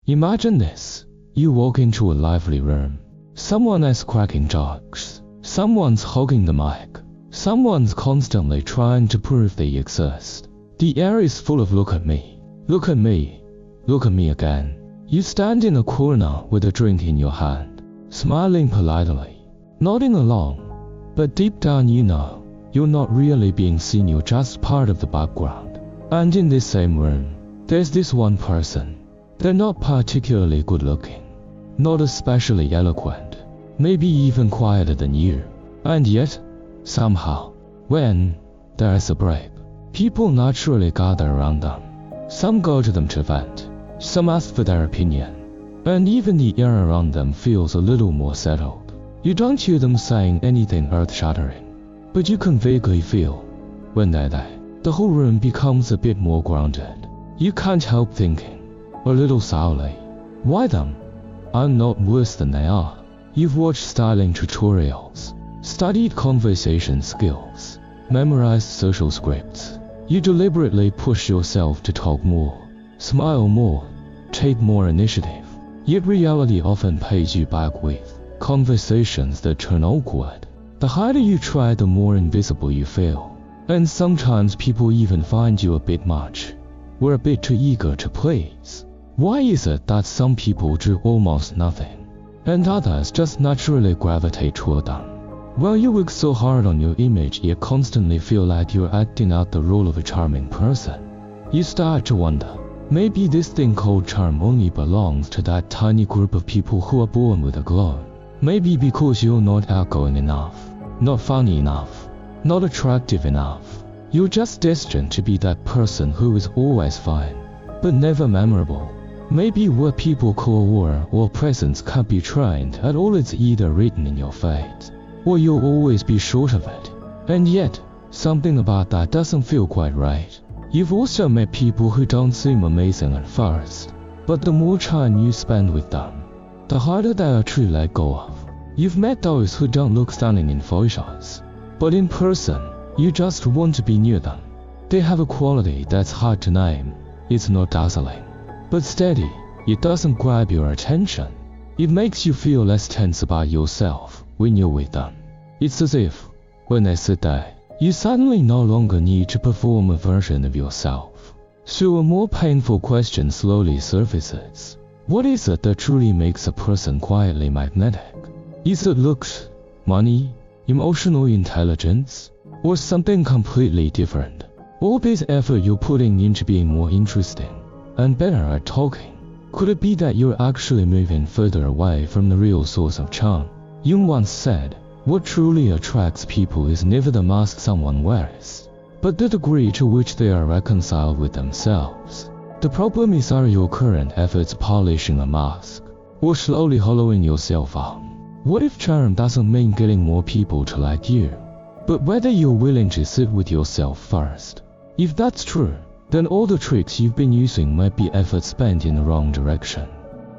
Imagine this. You walk into a lively room. Someone is cracking jokes. Someone's hogging the mic. Someone's constantly trying to prove they exist. The air is full of look at me. Look at me. Look at me again. You stand in a corner with a drink in your hand, smiling politely, nodding along. But deep down you know, you're not really being seen, you're just part of the background. And in this same room, there's this one person. They're not particularly good looking, not especially eloquent, maybe even quieter than you. And yet, somehow, when there's a break, people naturally gather around them. Some go to them to vent, some ask for their opinion, and even the air around them feels a little more settled. You don't hear them saying anything earth-shattering, but you can vaguely feel, when they're there, the whole room becomes a bit more grounded. You can't help thinking, a little sourly, why them? I'm not worse than they are. You've watched styling tutorials, studied conversation skills, memorized social scripts. You deliberately push yourself to talk more, smile more, take more initiative. Yet reality often pays you back with conversations that turn awkward. The harder you try, the more invisible you feel. And sometimes people even find you a bit much, or a bit too eager to please. Why is it that some people do almost nothing, and others just naturally gravitate toward them? Well, you work so hard on your image, yet constantly feel like you're acting out the role of a charming person. You start to wonder, maybe this thing called charm only belongs to that tiny group of people who are born with a glow. Maybe because you're not outgoing enough, not funny enough, not attractive enough. You're just destined to be that person who is always fine, but never memorable. Maybe what people call aura or presence can't be trained at all. It's either written in your fate, or you'll always be short of it. And yet, something about that doesn't feel quite right. You've also met people who don't seem amazing at first, but the more time you spend with them, the harder they are to let go of. You've met those who don't look stunning in photos, but in person, you just want to be near them. They have a quality that's hard to name. It's not dazzling, but steady. It doesn't grab your attention. It makes you feel less tense about yourself when you're with them. It's as if, when they sit there, you suddenly no longer need to perform a version of yourself. So a more painful question slowly surfaces. What is it that truly makes a person quietly magnetic? Is it looks, money, emotional intelligence, or something completely different? All this effort you're putting into being more interesting and better at talking, could it be that you're actually moving further away from the real source of charm? Jung once said, what truly attracts people is never the mask someone wears, but the degree to which they are reconciled with themselves. The problem is, are your current efforts polishing a mask, or slowly hollowing yourself out? What if charm doesn't mean getting more people to like you, but whether you're willing to sit with yourself first? If that's true, then all the tricks you've been using might be effort spent in the wrong direction.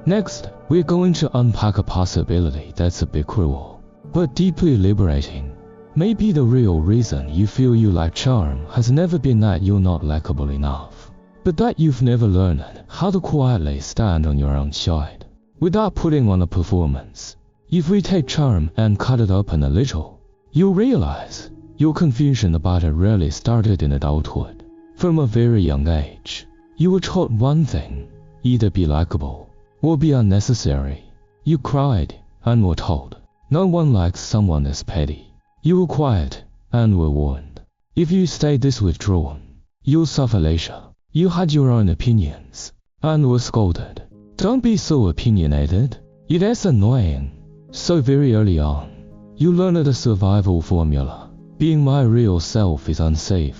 Next, we're going to unpack a possibility that's a bit cruel, but deeply liberating. Maybe the real reason you feel you lack charm has never been that you're not likable enough, but that you've never learned how to quietly stand on your own side, without putting on a performance. If we take charm and cut it open a little, you'll realize your confusion about it really started in adulthood. From a very young age, you were taught one thing, either be likable or be unnecessary. You cried and were told, no one likes someone as petty. You were quiet and were warned, if you stay this withdrawn, you'll suffer later. You had your own opinions and were scolded. Don't be so opinionated. It is annoying. So very early on, you learned a survival formula. Being my real self is unsafe.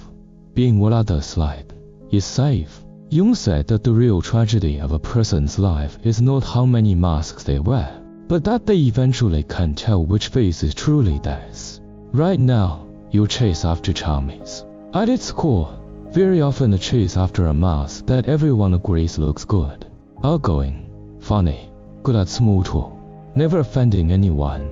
Being what others like is safe. Jung said that the real tragedy of a person's life is not how many masks they wear, but that they eventually can't tell which face is truly theirs. Right now, your chase after charm is, at its core, very often a chase after a mask that everyone agrees looks good. Outgoing, funny, good at small talk, never offending anyone,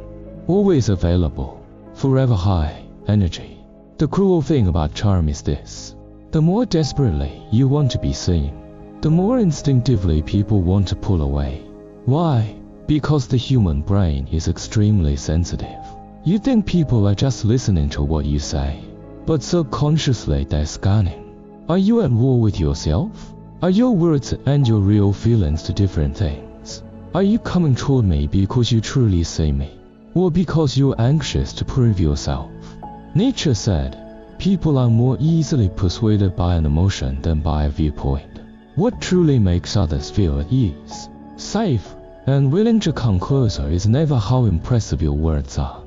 always available, forever high energy. The cruel thing about charm is this: the more desperately you want to be seen, the more instinctively people want to pull away. Why? Because the human brain is extremely sensitive. You think people are just listening to what you say, but subconsciously they're scanning. Are you at war with yourself? Are your words and your real feelings two different things? Are you coming toward me because you truly see me, or because you're anxious to prove yourself? Nietzsche said, people are more easily persuaded by an emotion than by a viewpoint. What truly makes others feel at ease, safe, and willing to come closer is never how impressive your words are,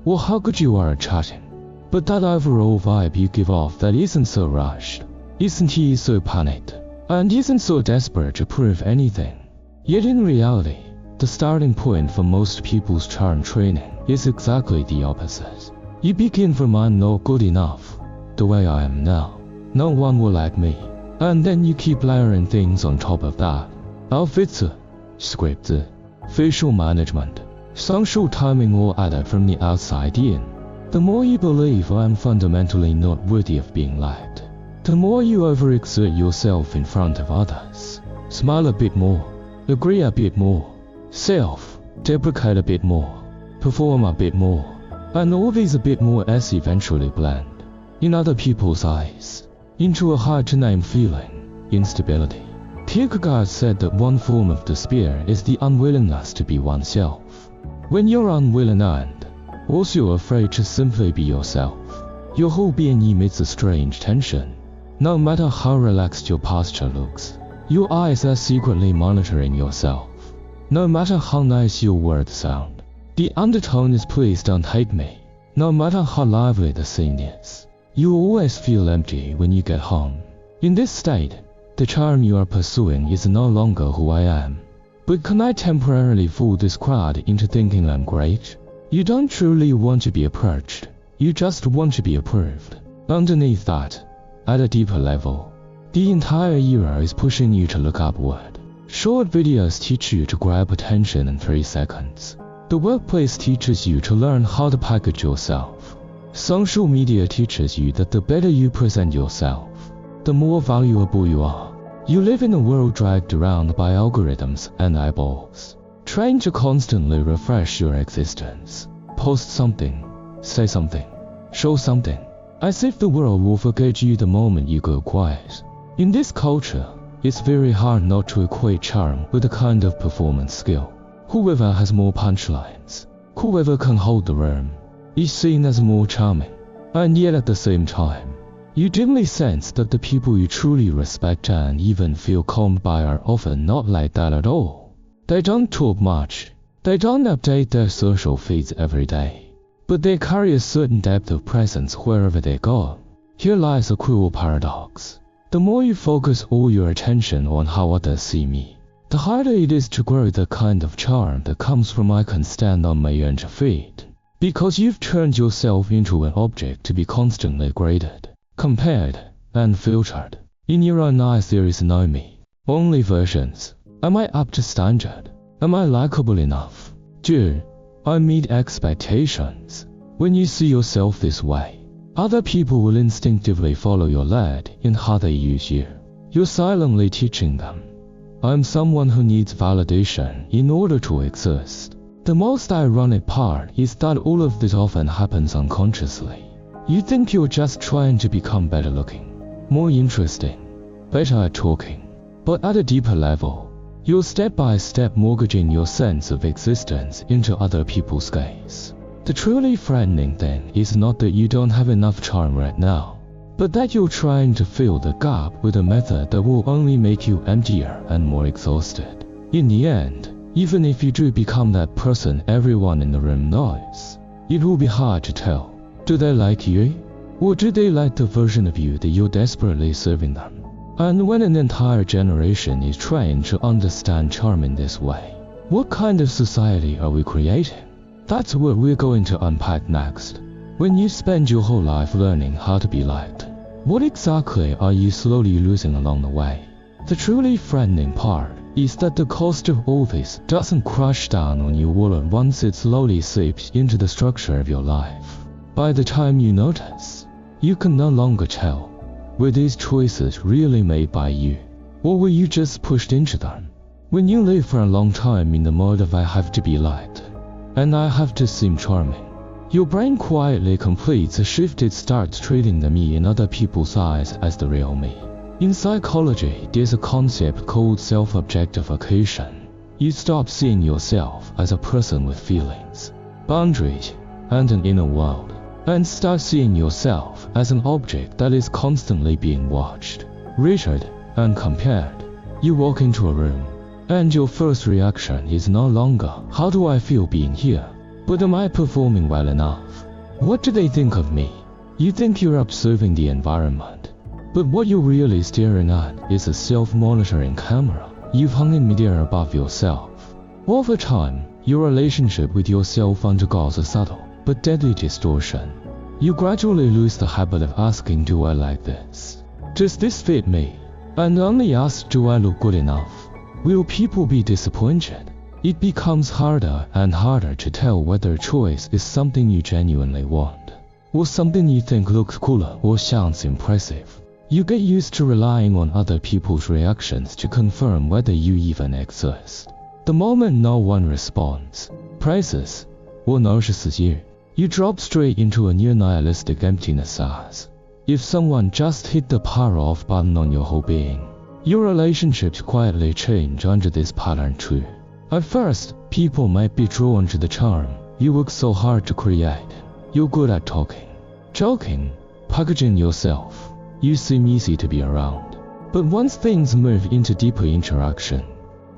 or how good you are at chatting, but that overall vibe you give off that isn't so rushed, isn't he so panicked, and isn't so desperate to prove anything. Yet in reality, the starting point for most people's charm training is exactly the opposite. You begin from I'm not good enough, the way I am now, no one will like me, and then you keep layering things on top of that. Outfits, scripts, facial management, social timing all added from the outside in. The more you believe I'm fundamentally not worthy of being liked, the more you overexert yourself in front of others. Smile a bit more, agree a bit more, self-deprecate a bit more, perform a bit more, and all these a bit more as eventually blend, in other people's eyes, into a hard-to-name feeling, instability. Kierkegaard said that one form of despair is the unwillingness to be oneself. When you're unwilling and also afraid to simply be yourself, your whole being emits a strange tension. No matter how relaxed your posture looks, your eyes are secretly monitoring yourself. No matter how nice your words sound, the undertone is please don't hate me. No matter how lively the scene is, you always feel empty when you get home. In this state, the charm you are pursuing is no longer who I am. But can I temporarily fool this crowd into thinking I'm great? You don't truly want to be approached, you just want to be approved. Underneath that, at a deeper level, the entire era is pushing you to look upward. Short videos teach you to grab attention in 3 seconds. The workplace teaches you to learn how to package yourself. Social media teaches you that the better you present yourself, the more valuable you are. You live in a world dragged around by algorithms and eyeballs, trained to constantly refresh your existence. Post something, say something, show something, as if the world will forget you the moment you go quiet. In this culture, it's very hard not to equate charm with a kind of performance skill. Whoever has more punchlines, whoever can hold the room, is seen as more charming. And yet at the same time, you dimly sense that the people you truly respect and even feel calmed by are often not like that at all. They don't talk much, they don't update their social feeds every day, but they carry a certain depth of presence wherever they go. Here lies a cruel paradox. The more you focus all your attention on how others see me, the harder it is to grow the kind of charm that comes from I can stand on my own feet, because you've turned yourself into an object to be constantly graded, compared, and filtered. In your own eyes there is no me, only versions. Am I up to standard? Am I likable enough? Do I meet expectations? When you see yourself this way, other people will instinctively follow your lead in how they use you. You're silently teaching them, I'm someone who needs validation in order to exist. The most ironic part is that all of this often happens unconsciously. You think you're just trying to become better looking, more interesting, better at talking, but at a deeper level, you're step by step mortgaging your sense of existence into other people's gaze. The truly frightening thing is not that you don't have enough charm right now, but that you're trying to fill the gap with a method that will only make you emptier and more exhausted. In the end, even if you do become that person everyone in the room knows, it will be hard to tell. Do they like you? Or do they like the version of you that you're desperately serving them? And when an entire generation is trying to understand charm in this way, what kind of society are we creating? That's what we're going to unpack next. When you spend your whole life learning how to be liked, what exactly are you slowly losing along the way? The truly frightening part is that the cost of all this doesn't crash down on your wallet once it slowly seeps into the structure of your life. By the time you notice, you can no longer tell, were these choices really made by you, or were you just pushed into them? When you live for a long time in the mode of I have to be liked, and I have to seem charming, your brain quietly completes a shift. It starts treating the me in other people's eyes as the real me. In psychology, there's a concept called self-objectification. You stop seeing yourself as a person with feelings, boundaries, and an inner world, and start seeing yourself as an object that is constantly being watched, rated, and compared. You walk into a room, and your first reaction is no longer, how do I feel being here? But am I performing well enough? What do they think of me? You think you're observing the environment, but what you're really staring at is a self-monitoring camera you've hung in midair above yourself. Over time, your relationship with yourself undergoes a subtle but deadly distortion. You gradually lose the habit of asking, do I like this? Does this fit me? And only ask, do I look good enough? Will people be disappointed? It becomes harder and harder to tell whether a choice is something you genuinely want, or something you think looks cooler or sounds impressive. You get used to relying on other people's reactions to confirm whether you even exist. The moment no one responds, praises, or notices you, you drop straight into a near nihilistic emptiness as if someone just hit the power off button on your whole being. Your relationships quietly change under this pattern too. At first, people might be drawn to the charm you work so hard to create. You're good at talking, joking, packaging yourself. You seem easy to be around. But once things move into deeper interaction,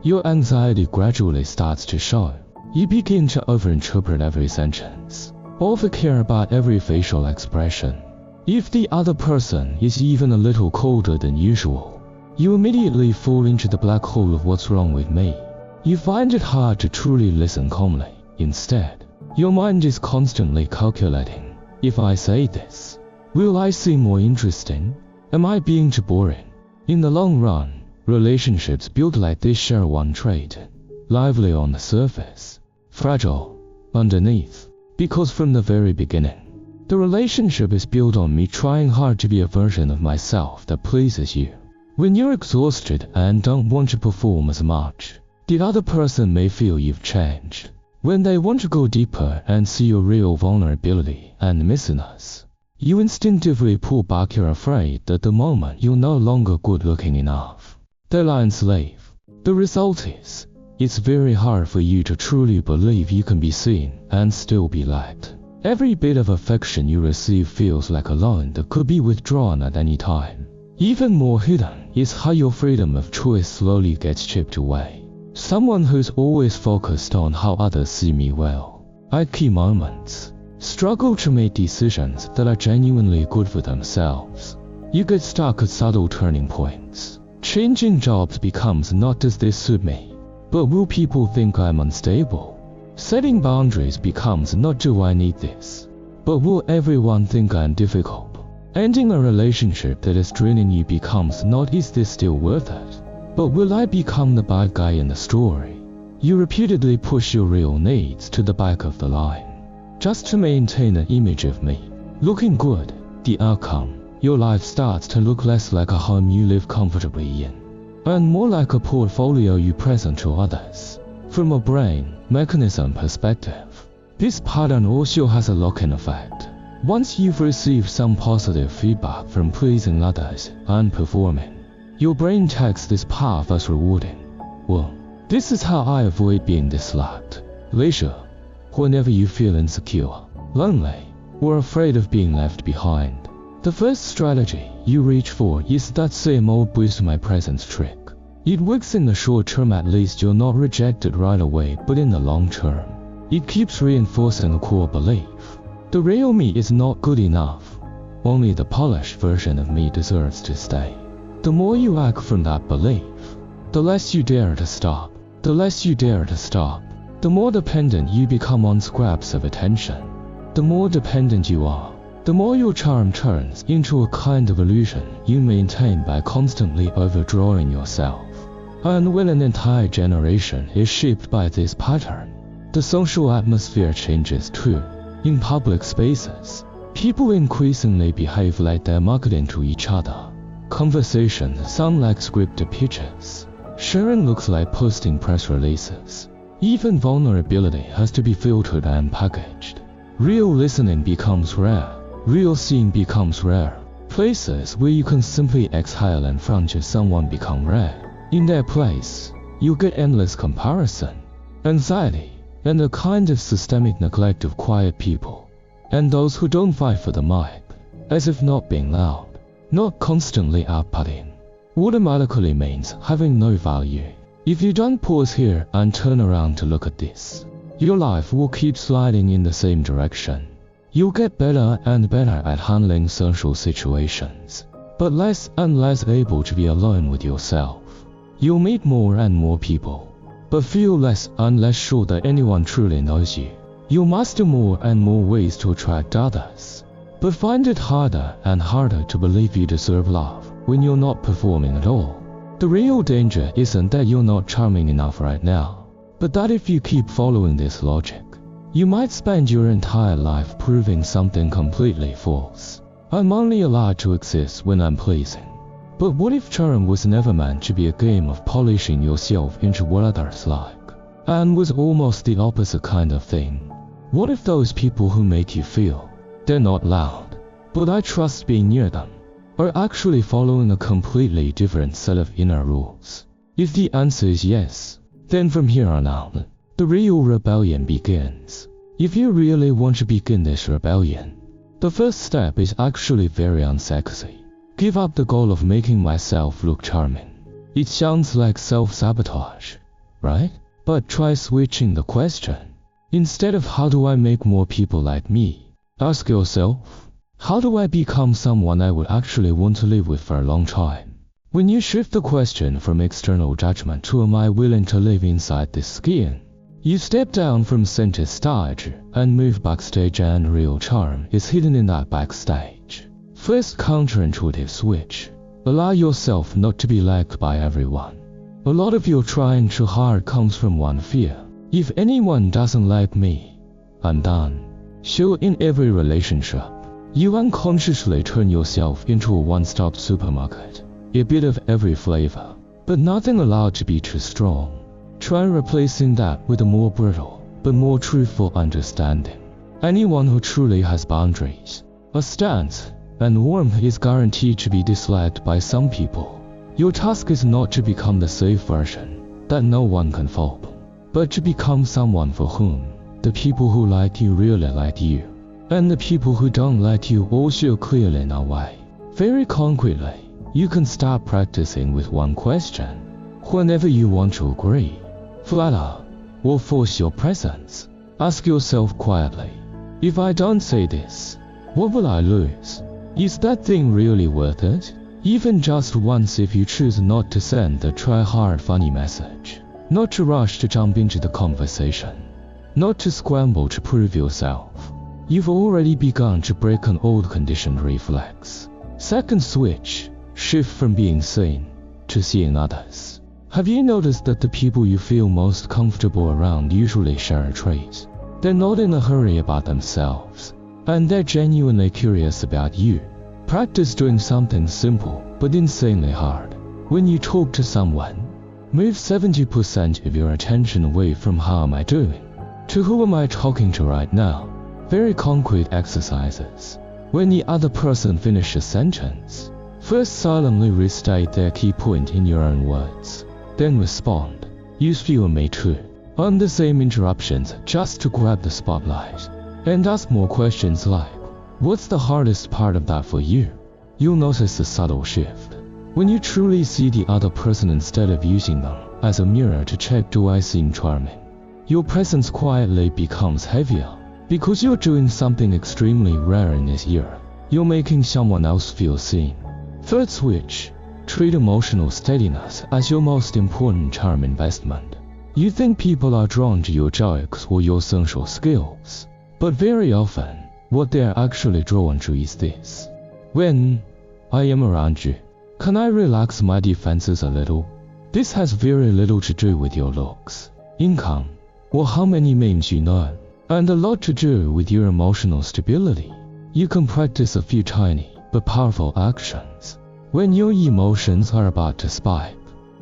your anxiety gradually starts to show. You begin to overinterpret every sentence, overcare about every facial expression. If the other person is even a little colder than usual, you immediately fall into the black hole of what's wrong with me. You find it hard to truly listen calmly. Instead, your mind is constantly calculating. If I say this, will I seem more interesting? Am I being too boring? In the long run, relationships built like this share one trait: lively on the surface, fragile underneath. Because from the very beginning, the relationship is built on me trying hard to be a version of myself that pleases you. When you're exhausted and don't want to perform as much, the other person may feel you've changed. When they want to go deeper and see your real vulnerability and messiness, you instinctively pull back. You're afraid that the moment you're no longer good looking enough, they'll enslave. The result is, it's very hard for you to truly believe you can be seen and still be liked. Every bit of affection you receive feels like a loan that could be withdrawn at any time. Even more hidden is how your freedom of choice slowly gets chipped away. Someone who's always focused on how others see me well, at key moments, struggle to make decisions that are genuinely good for themselves. You get stuck at subtle turning points. Changing jobs becomes not does this suit me, but will people think I'm unstable? Setting boundaries becomes not do I need this, but will everyone think I'm difficult? Ending a relationship that is draining you becomes not is this still worth it, but will I become the bad guy in the story? You repeatedly push your real needs to the back of the line, just to maintain an image of me looking good. The outcome, your life starts to look less like a home you live comfortably in, and more like a portfolio you present to others. From a brain mechanism perspective, this pattern also has a lock-in effect. Once you've received some positive feedback from pleasing others and performing, your brain takes this path as rewarding. Well, this is how I avoid being disliked. Later, whenever you feel insecure, lonely, or afraid of being left behind, the first strategy you reach for is that same old boost my presence trick. It works in the short term. At least you're not rejected right away, but in the long term, it keeps reinforcing a core belief. The real me is not good enough. Only the polished version of me deserves to stay. The more you act from that belief, the less you dare to stop. The less you dare to stop, the more dependent you become on scraps of attention. The more dependent you are, the more your charm turns into a kind of illusion you maintain by constantly overdrawing yourself. And when an entire generation is shaped by this pattern, the social atmosphere changes too. In public spaces, people increasingly behave like they're marketing to each other. Conversations sound like scripted pitches. Sharing looks like posting press releases. Even vulnerability has to be filtered and packaged. Real listening becomes rare. Real seeing becomes rare. Places where you can simply exhale in front of someone become rare. In their place, you get endless comparison, anxiety, and a kind of systemic neglect of quiet people, and those who don't fight for the mic, as if not being loud, not constantly outputting, automatically means having no value. If you don't pause here and turn around to look at this, your life will keep sliding in the same direction. You'll get better and better at handling social situations, but less and less able to be alone with yourself. You'll meet more and more people, but feel less and less sure that anyone truly knows you. You'll master more and more ways to attract others, but find it harder and harder to believe you deserve love when you're not performing at all. The real danger isn't that you're not charming enough right now, but that if you keep following this logic, you might spend your entire life proving something completely false. I'm only allowed to exist when I'm pleasing. But what if charm was never meant to be a game of polishing yourself into what others like, and was almost the opposite kind of thing? What if those people who make you feel they're not loud, but I trust being near them, are actually following a completely different set of inner rules? If the answer is yes, then from here on out, the real rebellion begins. If you really want to begin this rebellion, the first step is actually very unsexy. Give up the goal of making myself look charming. It sounds like self-sabotage, right? But try switching the question. Instead of how do I make more people like me, ask yourself, how do I become someone I would actually want to live with for a long time? When you shift the question from external judgment to am I willing to live inside this skin, you step down from center stage and move backstage, and real charm is hidden in that backstage. First counterintuitive switch. Allow yourself not to be liked by everyone. A lot of your trying too hard comes from one fear. If anyone doesn't like me, I'm done. So in every relationship, you unconsciously turn yourself into a one-stop supermarket. A bit of every flavor, but nothing allowed to be too strong. Try replacing that with a more brutal, but more truthful understanding. Anyone who truly has boundaries, a stance, and warmth is guaranteed to be disliked by some people. Your task is not to become the safe version that no one can fault, but to become someone for whom the people who like you really like you, and the people who don't like you also clearly know why. Very concretely, you can start practicing with one question. Whenever you want to agree, flat out, or force your presence, ask yourself quietly, if I don't say this, what will I lose? Is that thing really worth it? Even just once, if you choose not to send the try hard funny message, not to rush to jump into the conversation, not to scramble to prove yourself, you've already begun to break an old conditioned reflex. Second switch, shift from being seen to seeing others. Have you noticed that the people you feel most comfortable around usually share a trait? They're not in a hurry about themselves, and they're genuinely curious about you. Practice doing something simple but insanely hard. When you talk to someone, move 70% of your attention away from how am I doing to who am I talking to right now. Very concrete exercises. When the other person finishes a sentence, first silently restate their key point in your own words, then respond. Use fewer me too on the same interruptions just to grab the spotlight, and ask more questions like, what's the hardest part of that for you? You'll notice a subtle shift. When you truly see the other person instead of using them as a mirror to check do I seem charming, your presence quietly becomes heavier. Because you're doing something extremely rare in this year, you're making someone else feel seen. Third switch, treat emotional steadiness as your most important charm investment. You think people are drawn to your jokes or your social skills, but very often, what they're actually drawn to is this. When I am around you, can I relax my defenses a little? This has very little to do with your looks, income, or how many memes you know, and a lot to do with your emotional stability. You can practice a few tiny but powerful actions. When your emotions are about to spike,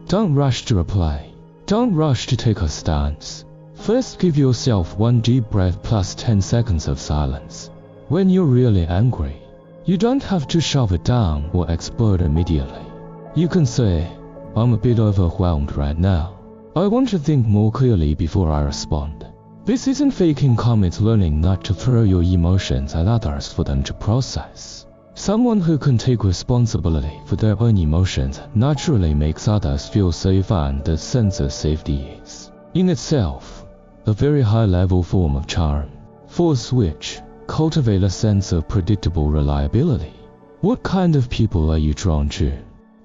don't rush to reply. Don't rush to take a stance. First, give yourself one deep breath plus 10 seconds of silence. When you're really angry, you don't have to shove it down or explode immediately. You can say, I'm a bit overwhelmed right now. I want to think more clearly before I respond. This isn't faking calm, it's learning not to throw your emotions at others for them to process. Someone who can take responsibility for their own emotions naturally makes others feel safer, and the sense of safety is, in itself, a very high-level form of charm. Fourth switch, cultivate a sense of predictable reliability. What kind of people are you drawn to?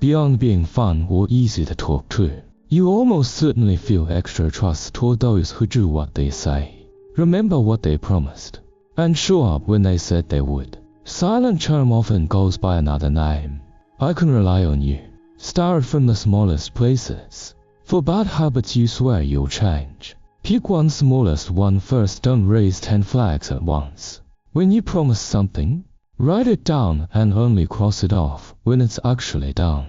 Beyond being fun or easy to talk to, you almost certainly feel extra trust toward those who do what they say, remember what they promised, and show up when they said they would. Silent charm often goes by another name. I can rely on you. Start from the smallest places. For bad habits you swear you'll change, pick one smallest one first. Don't raise 10 flags at once. When you promise something, write it down and only cross it off when it's actually done,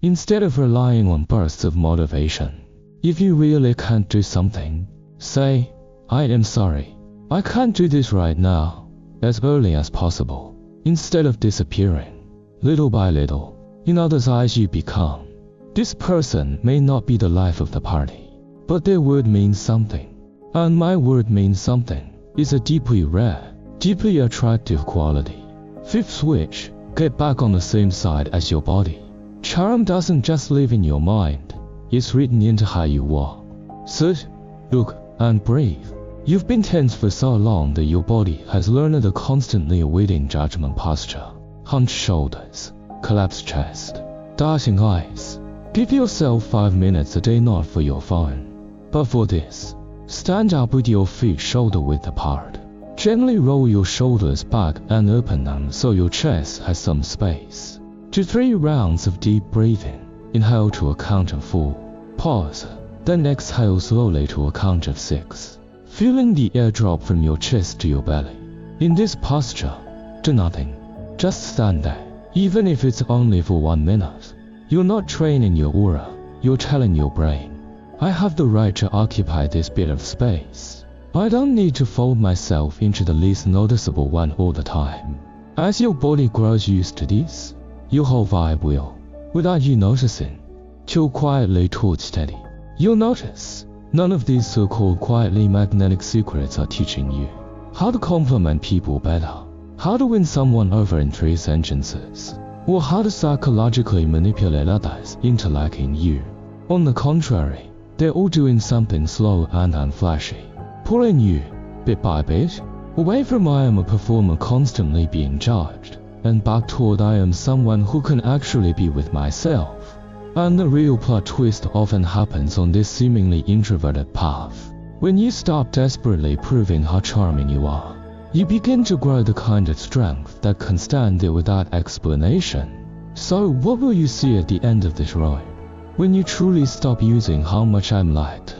instead of relying on bursts of motivation. If you really can't do something, say, I am sorry, I can't do this right now, as early as possible. Instead of disappearing, little by little, in others' eyes you become. This person may not be the life of the party, but their word means something. And my word means something is a deeply rare, deeply attractive quality. Fifth switch, get back on the same side as your body. Charm doesn't just live in your mind, it's written into how you walk, sit, look, and breathe. You've been tense for so long that your body has learned the constantly awaiting judgment posture. Hunched shoulders, collapsed chest, darting eyes. Give yourself 5 minutes a day, not for your phone, but for this. Stand up with your feet shoulder width apart. Gently roll your shoulders back and open them so your chest has some space. Do 3 rounds of deep breathing. Inhale to a count of 4. Pause. Then exhale slowly to a count of 6. Feeling the air drop from your chest to your belly. In this posture, do nothing. Just stand there, even if it's only for 1 minute. You're not training your aura, you're telling your brain, I have the right to occupy this bit of space. I don't need to fold myself into the least noticeable one all the time. As your body grows used to this, your whole vibe will, without you noticing, chill quietly towards steady. You'll notice none of these so-called quietly magnetic secrets are teaching you how to compliment people better, how to win someone over in 3 sentences, or how to psychologically manipulate others into liking you. On the contrary, they're all doing something slow and unflashy, pulling you, bit by bit, away from I am a performer constantly being judged, and back toward I am someone who can actually be with myself. And the real plot twist often happens on this seemingly introverted path. When you stop desperately proving how charming you are, you begin to grow the kind of strength that can stand there without explanation. So what will you see at the end of this road? When you truly stop using how much I'm liked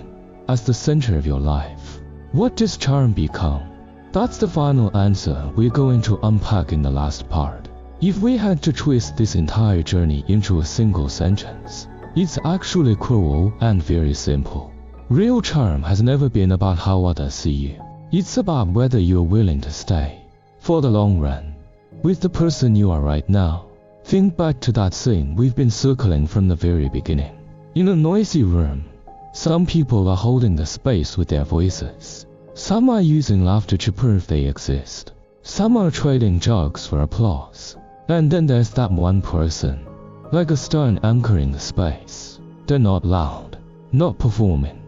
as the center of your life, what does charm become? That's the final answer we're going to unpack in the last part. If we had to twist this entire journey into a single sentence, it's actually cruel and very simple. Real charm has never been about how others see you. It's about whether you're willing to stay, for the long run, with the person you are right now. Think back to that scene we've been circling from the very beginning. In a noisy room, some people are holding the space with their voices. Some are using laughter to prove they exist. Some are trading jokes for applause. And then there's that one person, like a stone anchoring the space. They're not loud, not performing,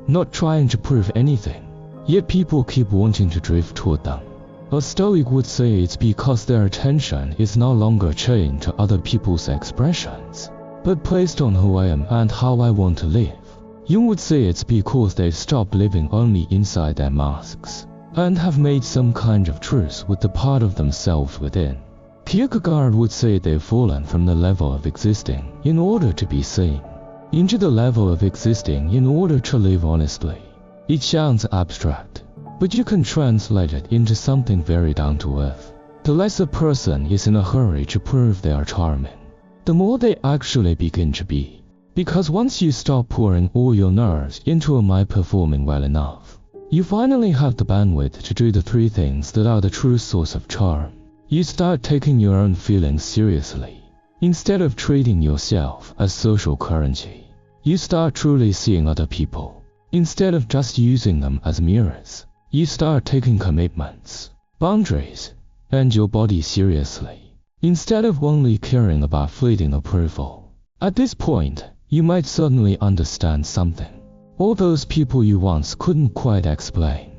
not trying to prove anything, yet people keep wanting to drift toward them. A Stoic would say it's because their attention is no longer chained to other people's expressions, but placed on who I am and how I want to live. Jung would say it's because they stopped living only inside their masks, and have made some kind of truce with the part of themselves within. Kierkegaard would say they've fallen from the level of existing in order to be seen, into the level of existing in order to live honestly. It sounds abstract, but you can translate it into something very down to earth. The less a person is in a hurry to prove they are charming, the more they actually begin to be. Because once you stop pouring all your nerves into am I performing well enough, you finally have the bandwidth to do the three things that are the true source of charm. You start taking your own feelings seriously. Instead of treating yourself as social currency, you start truly seeing other people. Instead of just using them as mirrors, you start taking commitments, boundaries, and your body seriously, instead of only caring about fleeting approval. At this point, you might suddenly understand something. All those people you once couldn't quite explain,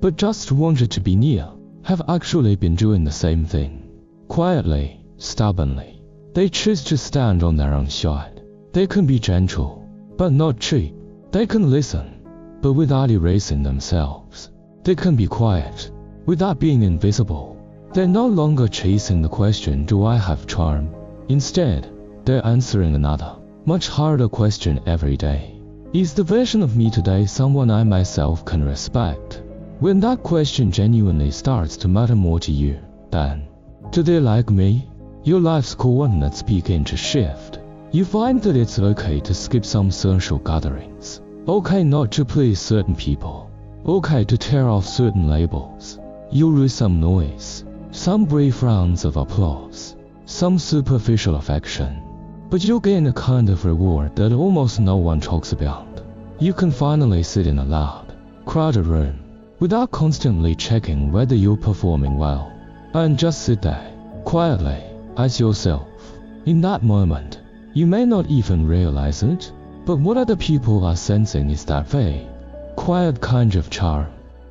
but just wanted to be near, have actually been doing the same thing. Quietly, stubbornly, they choose to stand on their own side. They can be gentle, but not cheap. They can listen, but without erasing themselves. They can be quiet, without being invisible. They're no longer chasing the question, do I have charm? Instead, they're answering another, much harder question every day. Is the version of me today someone I myself can respect? When that question genuinely starts to matter more to you than, do they like me? Your life's coordinates begin to shift. You find that it's okay to skip some social gatherings. Okay not to please certain people. Okay to tear off certain labels. You'll lose some noise, some brief rounds of applause, some superficial affection. But you'll gain a kind of reward that almost no one talks about. You can finally sit in a loud, crowded room, without constantly checking whether you're performing well, and just sit there, quietly, as yourself. In that moment, you may not even realize it, but what other people are sensing is that vague, quiet kind of charm.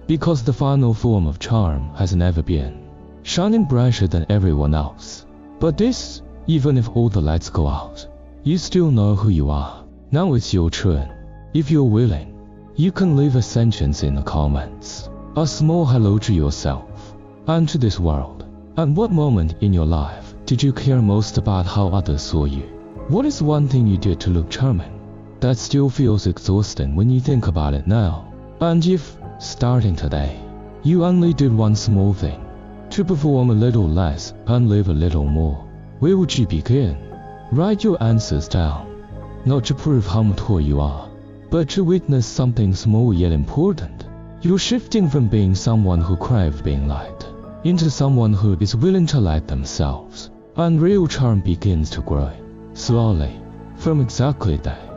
Because the final form of charm has never been shining brighter than everyone else. But this, even if all the lights go out, you still know who you are. Now it's your turn. If you're willing, you can leave a sentence in the comments. A small hello to yourself and to this world. At what moment in your life did you care most about how others saw you? What is one thing you did to look charming that still feels exhausting when you think about it now? And if, starting today, you only did one small thing to perform a little less and live a little more, where would you begin? Write your answers down, not to prove how mature you are, but to witness something small yet important. You're shifting from being someone who craved being liked into someone who is willing to like themselves, and real charm begins to grow, slowly, from exactly that.